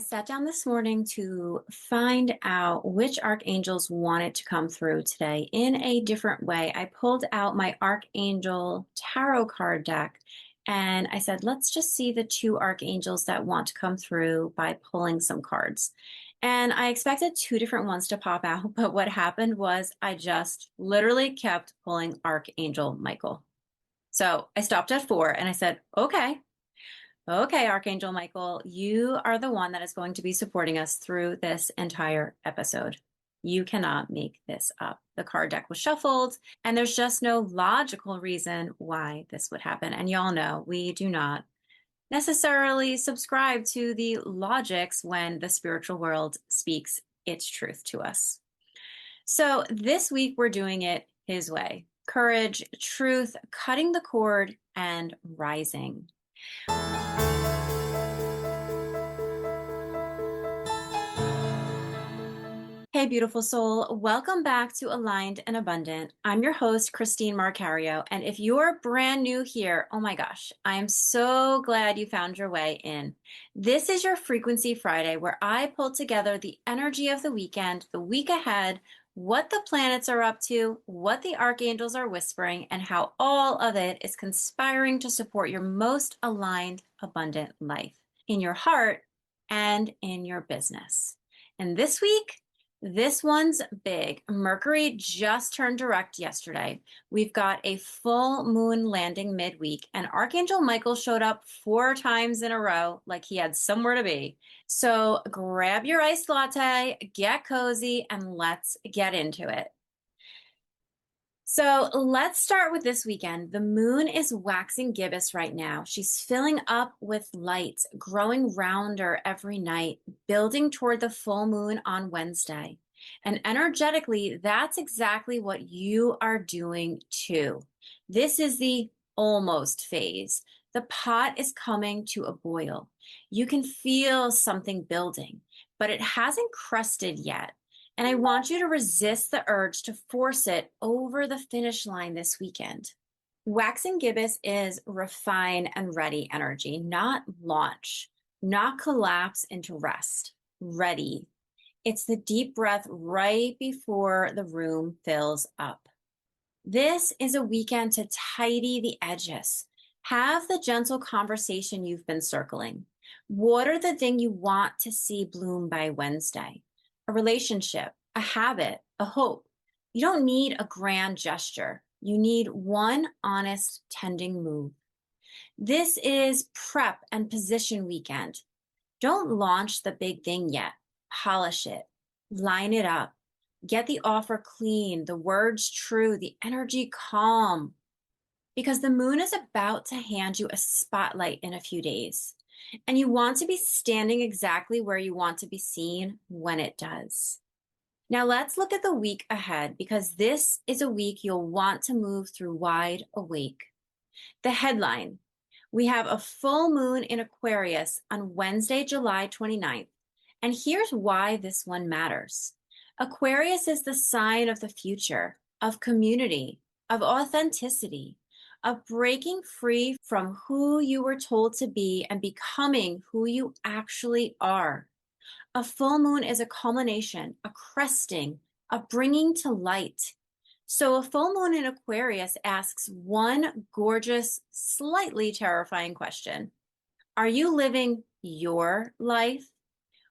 sat down this morning to find out which archangels wanted to come through today in a different way. I pulled out my Archangel Tarot card deck and I said, let's just see the two archangels that want to come through by pulling some cards. And I expected two different ones to pop out, but what happened was I just literally kept pulling Archangel Michael. So I stopped at four and I said, okay, Archangel Michael, you are the one that is going to be supporting us through this entire episode. You cannot make this up. The card deck was shuffled, and there's just no logical reason why this would happen. And y'all know we do not necessarily subscribe to the logics when the spiritual world speaks its truth to us. So this week we're doing it his way. Courage, truth, cutting the cord, and rising. Hey, beautiful soul. Welcome back to Aligned and Abundant. I'm your host, Christine Marcario. And if you're brand new here, oh my gosh, I'm so glad you found your way in. This is your Frequency Friday, where I pull together the energy of the weekend, the week ahead, what the planets are up to, what the archangels are whispering, and how all of it is conspiring to support your most aligned, abundant life in your heart and in your business. And this week, this one's big. Mercury just turned direct yesterday. We've got a full moon landing midweek, and Archangel Michael showed up 4 times in a row like he had somewhere to be. So grab your iced latte, get cozy, and let's get into it. So let's start with this weekend. The moon is waxing gibbous right now. She's filling up with light, growing rounder every night, building toward the full moon on Wednesday. And energetically, that's exactly what you are doing too. This is the almost phase. The pot is coming to a boil. You can feel something building, but it hasn't crusted yet. And I want you to resist the urge to force it over the finish line this weekend. Waxing gibbous is refine and ready energy, not launch, not collapse into rest. Ready. It's the deep breath right before the room fills up. This is a weekend to tidy the edges. Have the gentle conversation you've been circling. Water the thing you want to see bloom by Wednesday. A relationship, a habit, a hope. You don't need a grand gesture. You need one honest, tending move. This is prep and position weekend. Don't launch the big thing yet. Polish it. Line it up. Get the offer clean, the words true, the energy calm. Because the moon is about to hand you a spotlight in a few days. And you want to be standing exactly where you want to be seen when it does. Now let's look at the week ahead, because this is a week you'll want to move through wide awake. The headline: we have a full moon in Aquarius on Wednesday, July 29th. And here's why this one matters. Aquarius is the sign of the future, of community, of authenticity, of breaking free from who you were told to be and becoming who you actually are. A full moon is a culmination, a cresting, a bringing to light. So a full moon in Aquarius asks one gorgeous, slightly terrifying question. Are you living your life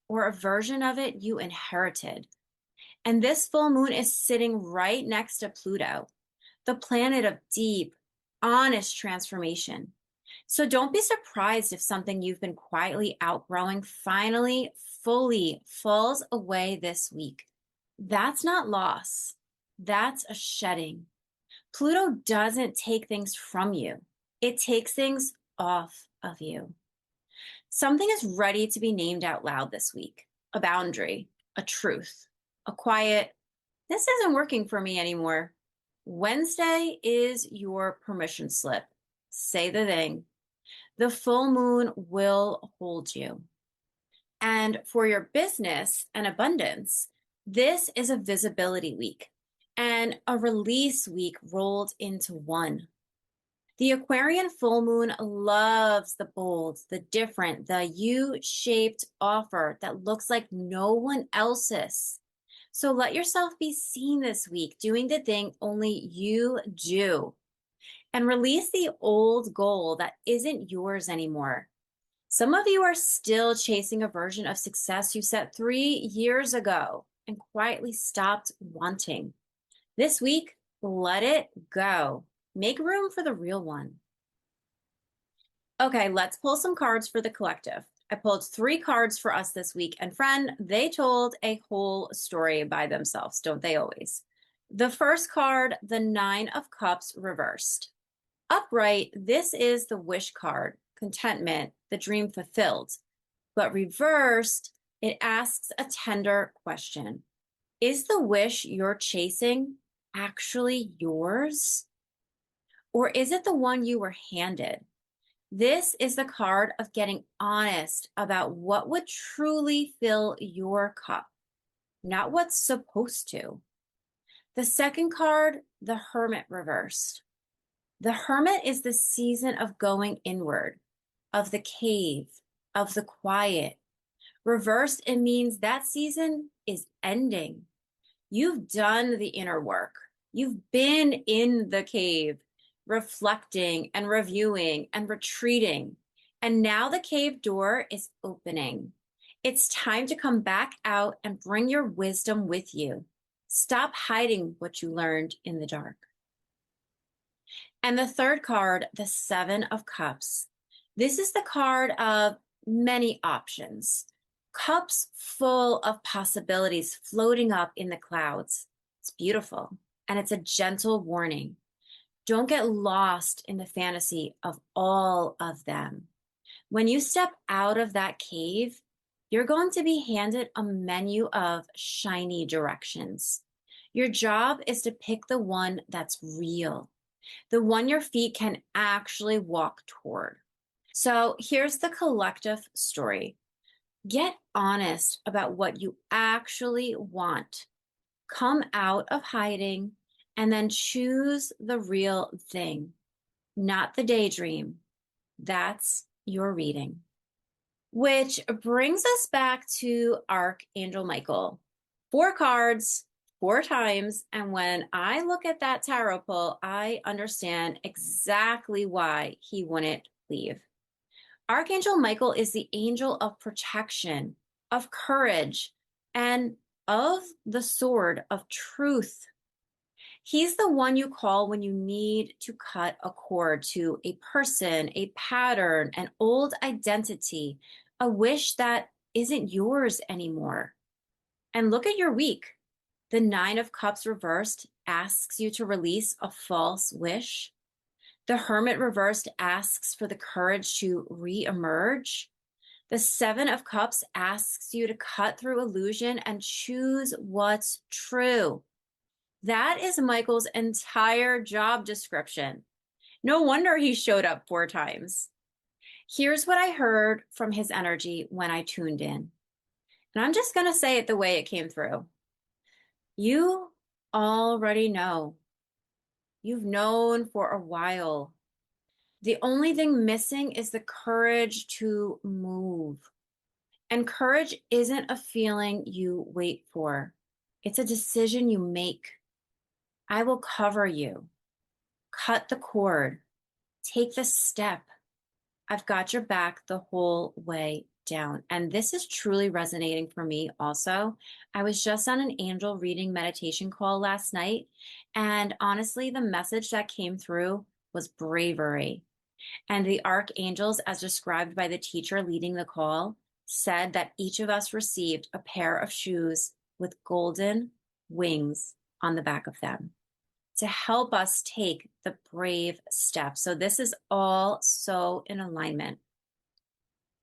or a version of it you inherited? And this full moon is sitting right next to Pluto, the planet of deep, honest transformation. So don't be surprised if something you've been quietly outgrowing finally fully falls away this week. That's not loss. That's a shedding. Pluto doesn't take things from you. It takes things off of you. Something is ready to be named out loud this week. A boundary, a truth, a quiet, this isn't working for me anymore. Wednesday is your permission slip. Say the thing. The full moon will hold you. And for your business and abundance, this is a visibility week and a release week rolled into one. The Aquarian full moon loves the bold, the different, the U-shaped offer that looks like no one else's. So let yourself be seen this week doing the thing only you do and release the old goal that isn't yours anymore. Some of you are still chasing a version of success you set 3 years ago and quietly stopped wanting. This week, let it go. Make room for the real one. Okay, let's pull some cards for the collective. I pulled 3 cards for us this week, and friend, they told a whole story by themselves, don't they always? The first card, the 9 of Cups reversed. Upright, this is the wish card, contentment, the dream fulfilled. But reversed, it asks a tender question. Is the wish you're chasing actually yours? Or is it the one you were handed? This is the card of getting honest about what would truly fill your cup, not what's supposed to. The second card, the Hermit reversed. The Hermit is the season of going inward, of the cave, of the quiet. Reversed, it means that season is ending. You've done the inner work. You've been in the cave, reflecting and reviewing and retreating. And now the cave door is opening. It's time to come back out and bring your wisdom with you. Stop hiding what you learned in the dark. And the third card, the 7 of Cups. This is the card of many options. Cups full of possibilities floating up in the clouds. It's beautiful, and it's a gentle warning. Don't get lost in the fantasy of all of them. When you step out of that cave, you're going to be handed a menu of shiny directions. Your job is to pick the one that's real, the one your feet can actually walk toward. So here's the collective story. Get honest about what you actually want. Come out of hiding and then choose the real thing, not the daydream. That's your reading. Which brings us back to Archangel Michael. 4 cards, 4 times. And when I look at that tarot pull, I understand exactly why he wouldn't leave. Archangel Michael is the angel of protection, of courage, and of the sword of truth. He's the one you call when you need to cut a cord to a person, a pattern, an old identity, a wish that isn't yours anymore. And look at your week. The 9 of Cups reversed asks you to release a false wish. The Hermit reversed asks for the courage to re-emerge. The 7 of Cups asks you to cut through illusion and choose what's true. That is Michael's entire job description. No wonder he showed up 4 times. Here's what I heard from his energy when I tuned in. And I'm just going to say it the way it came through. You already know. You've known for a while. The only thing missing is the courage to move. And courage isn't a feeling you wait for. It's a decision you make. I will cover you. Cut the cord. Take the step. I've got your back the whole way down. And this is truly resonating for me also. I was just on an angel reading meditation call last night. And honestly, the message that came through was bravery. And the archangels, as described by the teacher leading the call, said that each of us received a pair of shoes with golden wings on the back of them to help us take the brave step. So this is all so in alignment.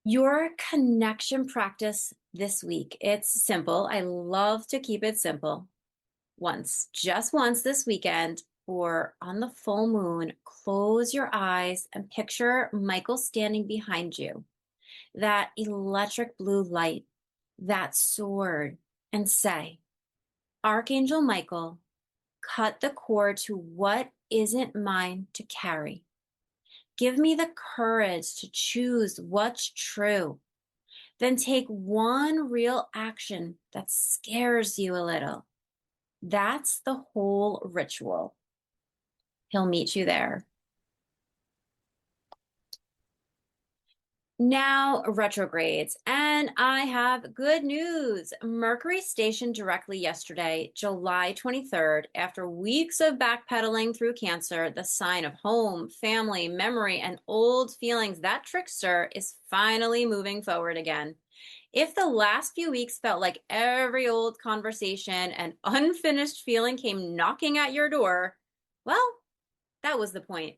Your connection practice this week. It's simple. I love to keep it simple. Just once this weekend, or on the full moon, close your eyes and picture Michael standing behind you, that electric blue light, that sword, and say, Archangel Michael, cut the cord to what isn't mine to carry. Give me the courage to choose what's true. Then take one real action that scares you a little. That's the whole ritual. He'll meet you there. Now, retrogrades. And I have good news. Mercury stationed directly yesterday, July 23rd, after weeks of backpedaling through Cancer, the sign of home, family, memory, and old feelings. That trickster is finally moving forward again. If the last few weeks felt like every old conversation and unfinished feeling came knocking at your door, well, that was the point.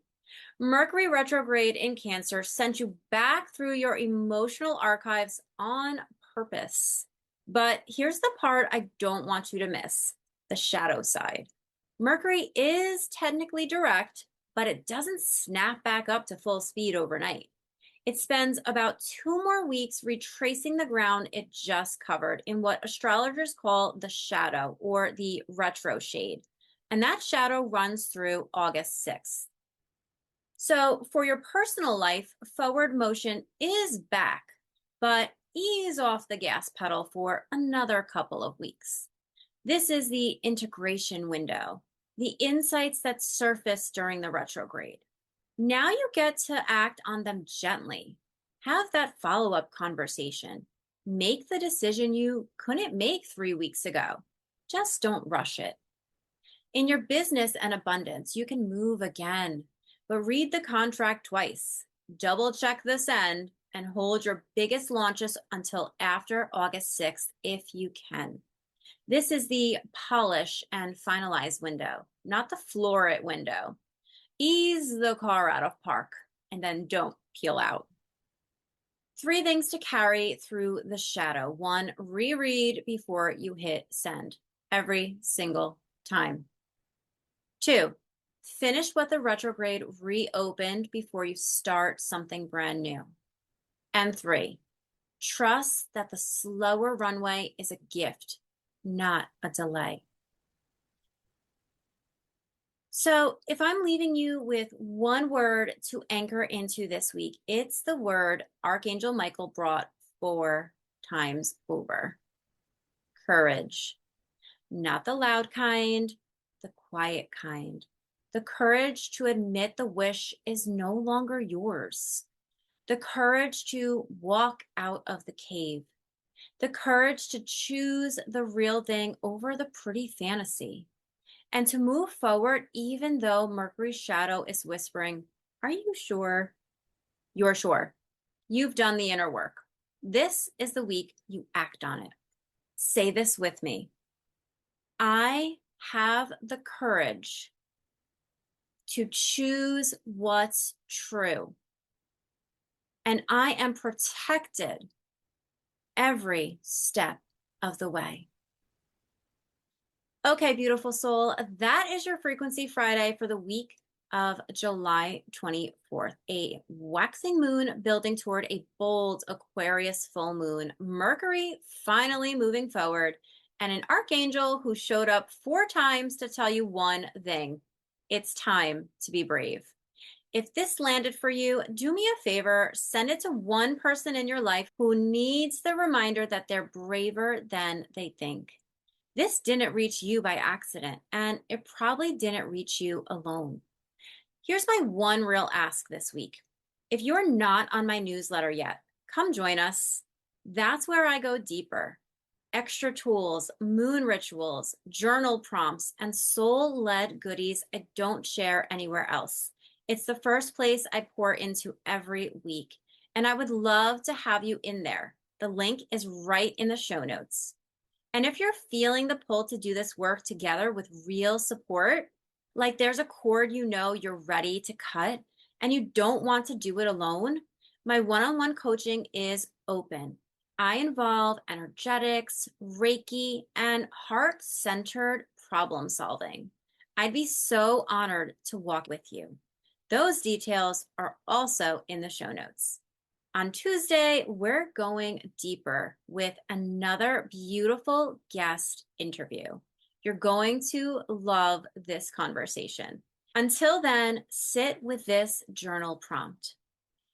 Mercury retrograde in Cancer sent you back through your emotional archives on purpose. But here's the part I don't want you to miss, the shadow side. Mercury is technically direct, but it doesn't snap back up to full speed overnight. It spends about 2 more weeks retracing the ground it just covered in what astrologers call the shadow or the retro shade. And that shadow runs through August 6th. So for your personal life, forward motion is back, but ease off the gas pedal for another couple of weeks. This is the integration window, the insights that surface during the retrograde. Now you get to act on them gently. Have that follow-up conversation. Make the decision you couldn't make 3 weeks ago. Just don't rush it. In your business and abundance, you can move again, but read the contract twice. Double check the send and hold your biggest launches until after August 6th if you can. This is the polish and finalize window, not the floor it window. Ease the car out of park and then don't peel out. 3 things to carry through the shadow. 1, reread before you hit send every single time. 2, finish what the retrograde reopened before you start something brand new. And 3, trust that the slower runway is a gift, not a delay. So if I'm leaving you with one word to anchor into this week, it's the word Archangel Michael brought 4 times over. Courage. Not the loud kind, the quiet kind. The courage to admit the wish is no longer yours. The courage to walk out of the cave. The courage to choose the real thing over the pretty fantasy. And to move forward, even though Mercury's shadow is whispering, are you sure? You're sure. You've done the inner work. This is the week you act on it. Say this with me. I have the courage to choose what's true. And I am protected every step of the way. Okay, beautiful soul, that is your Frequency Friday for the week of July 24th. A waxing moon building toward a bold Aquarius full moon, Mercury finally moving forward, and an archangel who showed up 4 times to tell you one thing. It's time to be brave. If this landed for you, do me a favor, send it to one person in your life who needs the reminder that they're braver than they think. This didn't reach you by accident, and it probably didn't reach you alone. Here's my one real ask this week. If you're not on my newsletter yet, come join us. That's where I go deeper. Extra tools, moon rituals, journal prompts, and soul-led goodies I don't share anywhere else. It's the first place I pour into every week, and I would love to have you in there. The link is right in the show notes. And if you're feeling the pull to do this work together with real support, like there's a cord you know you're ready to cut and you don't want to do it alone, my one-on-one coaching is open. I involve energetics, Reiki, and heart-centered problem solving. I'd be so honored to walk with you. Those details are also in the show notes. On Tuesday, we're going deeper with another beautiful guest interview. You're going to love this conversation. Until then, sit with this journal prompt.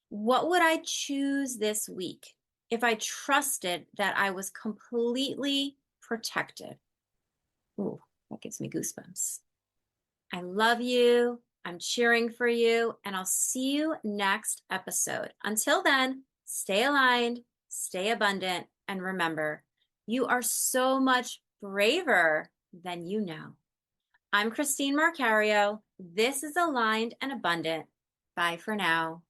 What would I choose this week if I trusted that I was completely protected? Ooh, that gives me goosebumps. I love you. I'm cheering for you, and I'll see you next episode. Until then, stay aligned, stay abundant, and remember, you are so much braver than you know. I'm Christine Marcario. This is Aligned and Abundant. Bye for now.